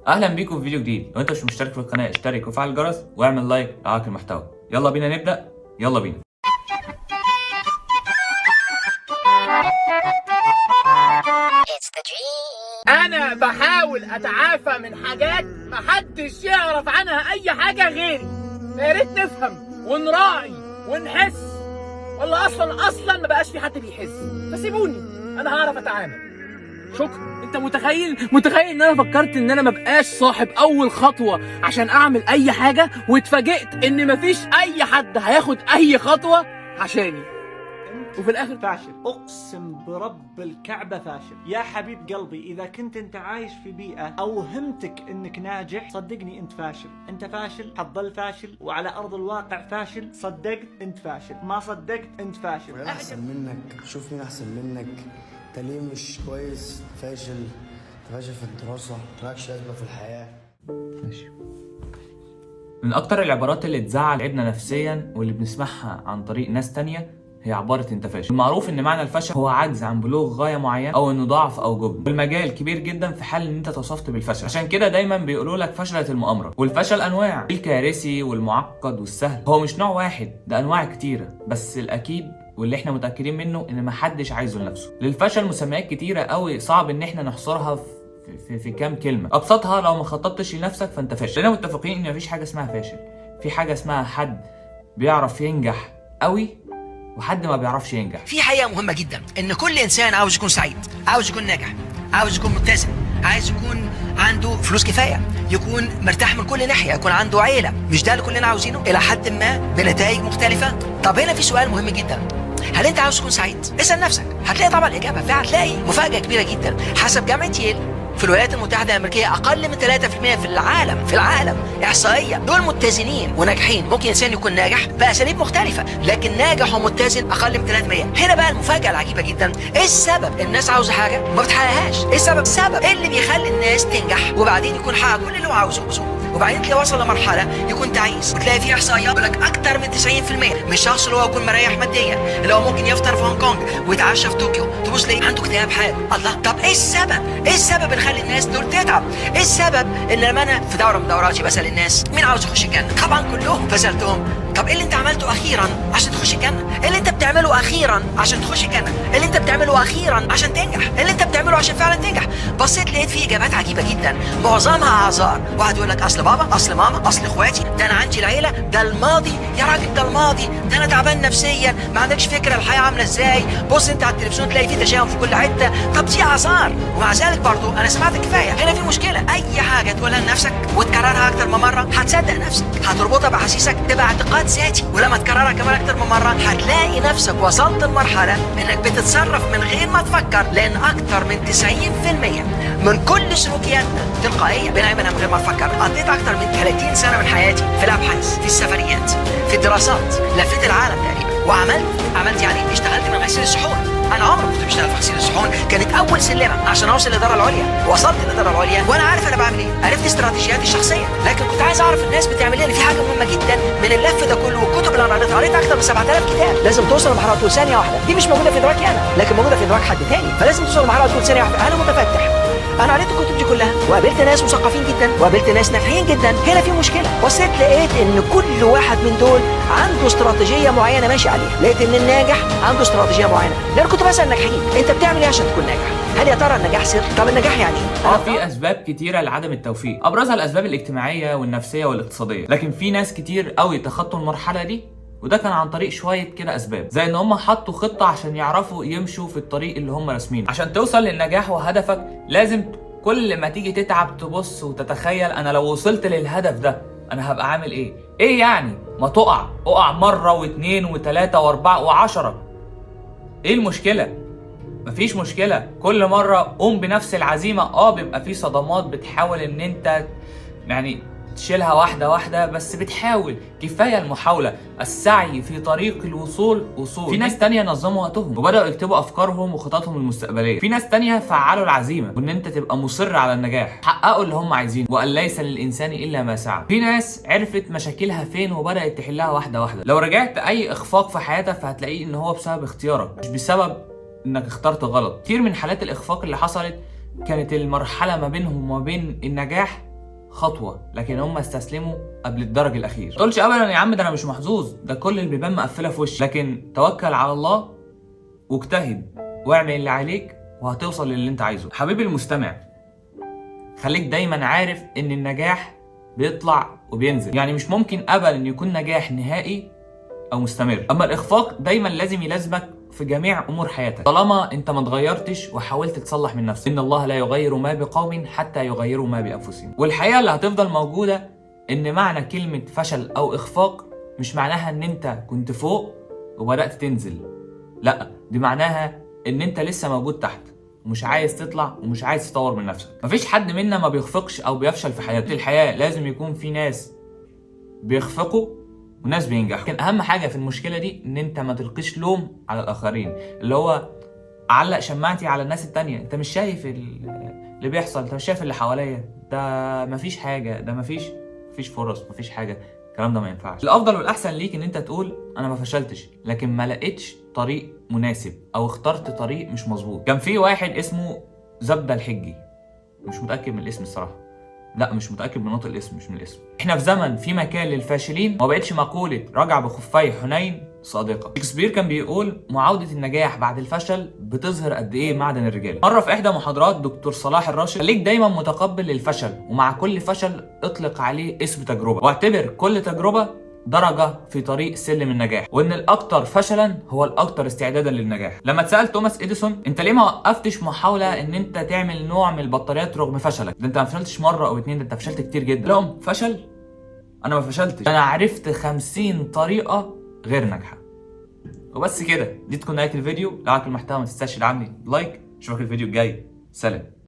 اهلا بيكم في فيديو جديد. لو انت مش مشترك في القناه اشترك وفعل الجرس واعمل لايك لو عجبك المحتوى. يلا بينا نبدا. يلا بينا. انا بحاول اتعافى من حاجات محدش يعرف عنها اي حاجه غيري. يا ريت نفهم ونراعي ونحس، ولا اصلا ما بقاش في حد بيحس. فسيبوني انا هعرف اتعامل. شكرا. انت متخيل ان انا فكرت ان انا ما بقاش صاحب اول خطوه عشان اعمل اي حاجه، واتفاجئت ان مفيش اي حد هياخد اي خطوه عشاني، وفي الاخر فاشل. اقسم برب الكعبة فاشل يا حبيب قلبي. اذا كنت انت عايش في بيئة اوهمتك انك ناجح، صدقني انت فاشل. انت فاشل، حتظل فاشل، وعلى ارض الواقع فاشل. صدقت انت فاشل، ما صدقت انت فاشل. مين احسن منك؟ شوف مين احسن منك. انت ليه مش كويس؟ فاشل. انت فاشل في الدراسة، مالكش لازمة في الحياة. ماشي. من اكتر العبارات اللي تزعل ابننا نفسيا واللي بنسمعها عن طريق ناس تانية هي عبارة انت فاشل. المعروف ان معنى الفشل هو عجز عن بلوغ غاية معينة او انه ضعف او جبن، والمجال كبير جدا في حال ان انت توصفت بالفشل. عشان كده دايما بيقولوا لك فشلت المؤامرة. والفشل انواع، الكارثي والمعقد والسهل. هو مش نوع واحد، ده انواع كتيرة، بس الاكيد واللي احنا متأكدين منه ان محدش عايزه لنفسه. للفشل مسميات كتيرة قوي، صعب ان احنا نحصرها في كام كلمة. ابسطها لو ما خططتش لنفسك فانت فاشل. لنا متفقين ان مفيش حاجة اسمها فاشل، في حاجة اسمها حد بيعرف ينجح قوي وحد ما بيعرفش ينجح. في حقيقة مهمة جدا ان كل انسان عاوز يكون سعيد، عاوز يكون ناجح، عاوز يكون متزن، عايز يكون عنده فلوس كفاية، يكون مرتاح من كل ناحية، يكون عنده عيلة. مش ده اللي كلنا عاوزينه الى حد ما بنتائج مختلفة؟ طب هنا في سؤال مهم جدا، هل انت عاوز تكون سعيد؟ اسأل نفسك، هتلاقي طبعا الاجابة فهتلاقي مفاجأة كبيرة جدا. حسب جامعة ييل في الولايات المتحدة الأمريكية أقل من 3% في العالم إحصائية دول متزنين وناجحين. ممكن إنسان يكون ناجح بأساليب مختلفة، لكن ناجح ومتزن أقل من 3%. هنا بقى المفاجأة العجيبة جدا، إيه السبب؟ الناس عاوزة حاجة ما بتحققهاش. إيه السبب؟ إيه اللي بيخلي الناس تنجح وبعدين يكون حقق كل اللي هو عاوزه، وبعدين تلاقي وصل لمرحلة يكون تعيس، وتلاقي فيه إحصائيات يقول لك أكتر من 90% من الشخص اللي هو يكون مريح ماديا، اللي هو ممكن يفطر في هونج كونج ويتعشى في طوكيو، تبص تلاقيه عنده اكتئاب حاد. الله، طب إيه السبب؟ إيه السبب اللي يخلي الناس دول تتعب؟ إيه السبب إن لما أنا في دورة من دوراتي بسأل الناس مين عاوز يخش الجنة؟ طبعا كلهم. فسألتهم طب إيه اللي أنت عملته أخيرا عشان تخش الجنة؟ إيه اللي أنت بتعمله أخيرا عشان تخش الجنة؟ إيه اللي أنت بتعمله أخيرا عشان تنجح؟ إيه اللي أنت بتعمله عشان فعلا تنجح؟ بصيت لقيت فيه إجابات عجيبة جدا، معظمها أعذار. واحد يقول لك أصل بابا، أصل ماما، أصل إخواتي، ده أنا عندي العيلة، ده الماضي. يا راجل ده الماضي، ده أنا تعبان نفسيا، ما عندكش فكرة الحياة عاملة إزاي. بص أنت على التلفزيون تلاقي فيه تشاؤم في كل حتة. طب دي أعذار، ومع ذلك برضو أنا سمعت كفاية. هنا في مشكلة، أي حاجة تقولها لنفسك وتكررها أكتر من مرة هتصدق نفسك، هتربطها بأحاسيسك تبقى اعتقاد ذاتي، ولما تكررها كمان أكتر من مرة هتلاقي نفسك وصلت لمرحلة إنك بتتصرف من غير ما تفكر، لأن أكتر من 90% من كل سلوكياتنا تلقائية بنعملها من غير ما نفكر. قضيت أكتر من 30 سنة من حياتي في الأبحاث، في السفريات، في الدراسات، لفيت العالم تقريبا، وعملت يعني اشتغلت من غسيل الصحون. انا عمري ما كنت بشتغل في غسيل الصحون، كانت اول سلمه عشان اوصل للاداره العليا. وصلت للاداره العليا وانا عارف انا بعمل ايه، عرفت استراتيجياتي الشخصيه، لكن كنت عايز اعرف الناس بتعمل ايه. في حاجه مهمه جدا من اللف ده كله والكتب اللي انا قريت اكتر من 7000 كتاب. لازم توصل لمرحله تقول ثانيه واحده دي مش موجوده في ادراكي انا، لكن موجوده في ادراك حد تاني. فلازم توصل لمرحله تقول ثانيه واحده انا متفتح. انا قريت الكتب دي كلها وقابلت ناس مثقفين جدا وقابلت ناس ناجحين جدا. هنا في مشكله، بصيت لقيت ان كل واحد من دول عنده استراتيجيه معينه ماشي عليها. لقيت ان الناجح عنده استراتيجيه معينه، لان كنت بسال الناجحين انت بتعمل ايه عشان تكون ناجح؟ هل يا ترى النجاح سر؟ طب النجاح يعني ايه؟ في اسباب كتيره لعدم التوفيق، ابرزها الاسباب الاجتماعيه والنفسيه والاقتصاديه، لكن في ناس كتير قوي تخطوا المرحله دي، وده كان عن طريق شويه كده اسباب، زي ان هم حطوا خطه عشان يعرفوا يمشوا في الطريق اللي هم راسمينه. عشان توصل للنجاح وهدفك لازم كل ما تيجي تتعب تبص وتتخيل انا لو وصلت للهدف ده انا هبقى عامل ايه. ايه يعني ما اقع مره واثنين وثلاثه واربعه وعشرة، ايه المشكله؟ مفيش مشكله، كل مره قوم بنفس العزيمه. بيبقى في صدمات بتحاول ان انت يعني تشيلها واحدة واحدة، بس بتحاول. كفاية المحاولة، السعي في طريق الوصول وصول. في ناس تانية نظموا وقتهم وبدأوا يكتبوا أفكارهم وخططهم المستقبلية. في ناس تانية فعلوا العزيمة وإن أنت تبقى مصر على النجاح، حققوا اللي هم عايزينه، وأن ليس للإنسان إلا ما سعى. في ناس عرفت مشاكلها فين وبدأت تحلها واحدة واحدة. لو رجعت أي إخفاق في حياتك فهتلاقيه إن هو بسبب اختيارك، مش بسبب إنك اخترت غلط. كتير من حالات الإخفاق اللي حصلت كانت المرحلة ما بينهم وما بين النجاح خطوه، لكن هم استسلموا قبل الدرج الاخير. ما تقولش ابدا يا عم ده انا مش محظوظ، ده كل البيبان مقفله في وشي، لكن توكل على الله واجتهد واعمل اللي عليك وهتوصل للي انت عايزه. حبيبي المستمع، خليك دايما عارف ان النجاح بيطلع وبينزل، يعني مش ممكن ابدا ان يكون نجاح نهائي او مستمر. اما الاخفاق دايما لازم يلازمك في جميع امور حياتك طالما انت ما اتغيرتش وحاولت تصلح من نفسك. ان الله لا يغير ما بقوم حتى يغيروا ما بانفسهم. والحقيقه اللي هتفضل موجوده ان معنى كلمه فشل او اخفاق مش معناها ان انت كنت فوق وبدات تنزل، لا، دي معناها ان انت لسه موجود تحت ومش عايز تطلع ومش عايز تطور من نفسك. مفيش حد منا ما بيخفقش او بيفشل في حياته. الحياه لازم يكون في ناس بيخفقوا وناس بينجحوا. لكن اهم حاجه في المشكله دي ان انت ما تلقيش لوم على الاخرين، اللي هو اعلق شماعتي على الناس التانية. انت مش شايف اللي بيحصل، انت مش شايف اللي حواليا، ده مفيش حاجه، ده مفيش فرص، مفيش حاجه. الكلام ده ما ينفعش. الافضل والاحسن ليك ان انت تقول انا ما فشلتش، لكن ما لقيتش طريق مناسب او اخترت طريق مش مظبوط. كان في واحد اسمه زبده الحجي، مش متاكد من الاسم الصراحه، لا مش متاكد من نطق الاسم، مش من الاسم. احنا في زمن في مكان للفاشلين، ما بقتش مقوله رجع بخفي حنين صادقه. شكسبير كان بيقول معاوده النجاح بعد الفشل بتظهر قد ايه معدن الرجال. مره في احدى محاضرات دكتور صلاح الراشد، خليك دايما متقبل للفشل، ومع كل فشل اطلق عليه اسم تجربه، واعتبر كل تجربه درجة في طريق سلم النجاح، وان الاكثر فشلا هو الاكثر استعدادا للنجاح. لما اتسال توماس اديسون انت ليه ما وقفتش محاولة ان انت تعمل نوع من البطاريات رغم فشلك؟ ده انت ما فشلتش مرة او اتنين، ده انت فشلت كتير جدا. لهم فشل؟ انا ما فشلتش، انا عرفت 50 طريقة غير ناجحة. وبس كده، دي تكون نهاية الفيديو. لو عجبك المحتوى ما تنساش تدعمني بلايك. اشوفك الفيديو الجاي، سلام.